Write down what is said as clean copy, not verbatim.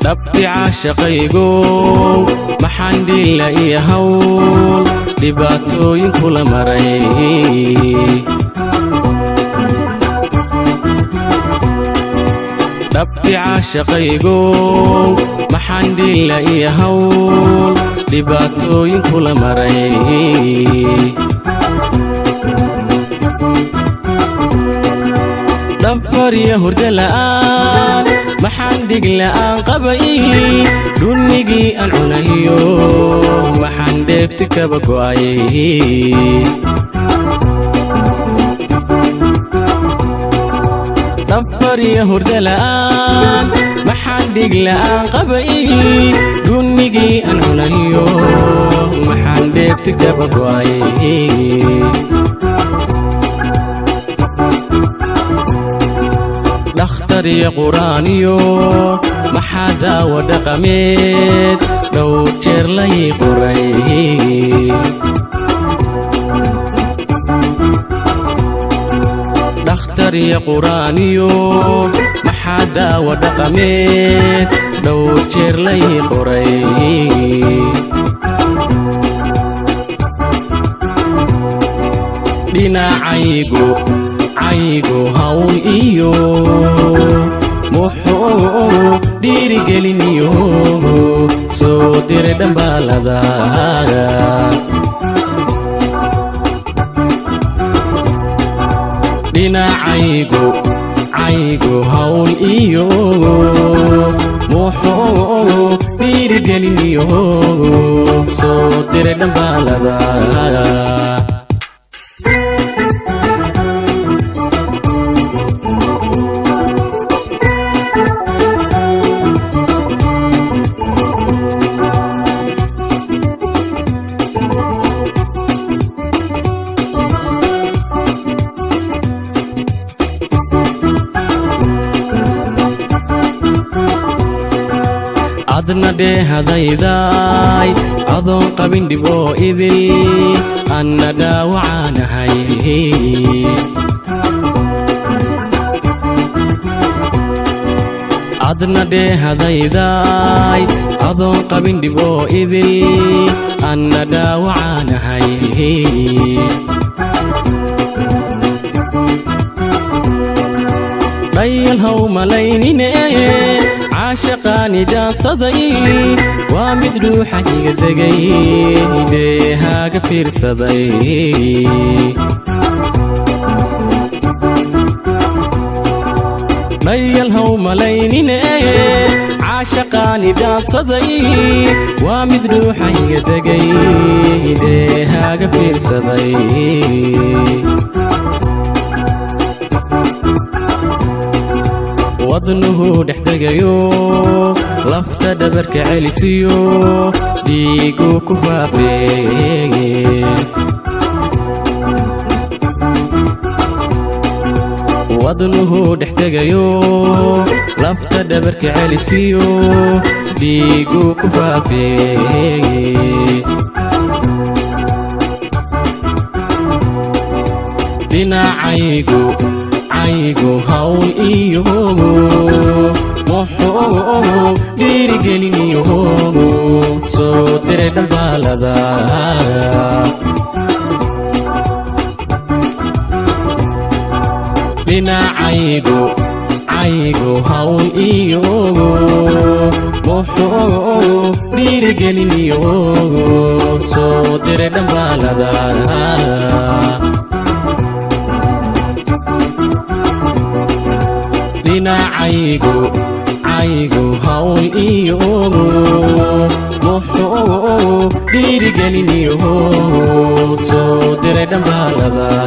dhabti caashaqaygo maxaan dhilla iyo hawl dhibaatooyin kula maray dhabti caashaqaygo maxaan dhilla iyo hawl dhibaatooyin kula maray dhafar iyo hurdo la'aan maxaan dhig la'aan qabay dhunnigii aan cunayo maxaan dheefti kaba go'ay dhafar iyo hurdo la'aan maxaan dhig la'aan qabay dhunnigii aan cunayo maxaan dheefti kaba go'ay dhakhtar iyo quraaniyo maxaa daawo dhaqameed dhowr jeer lay qoray dhakhtar iyo quraaniyo maxaa daawo dhaqameed dhowr jeer lay qoray dhinacaygu hawl iyo muxuu dhiirigeliniyo soo diray dhambaalada dhinacaygu hawl iyo muxuu dhiirigeliniyo soo diray dhambaalada adna dheehadayday adoon qabin dhib oo idil anna dhaawacaanahay adna dheehadayday adoon qabin dhib oo idil anna dhaawacaanahay dhayal haw malaynine caashaqaani jaansaday waa mid ruuxa iga degay dheehaaga fiirsaday dhayal haw malaynine caashaqaani jaansaday waa mid ruuxa iga degay dheehaaga fiirsaday wadnuhu dhex degayo lafta dhabarka celisiyo dhiigu ku faafeeye wadnuhu dhex degayo lafta dhabarka celisiyo dhiigu ku faafeeye dhinacaygu hawl iyo muxuu dhiirigeliniyo soo diray dhambaalada dhinacaygu hawl iyo muxuu dhiirigeliniyo soo diray dhambaalada dhinacaygu hawl iyo muxuu dhiirigeliniyo soo diray dhambaalada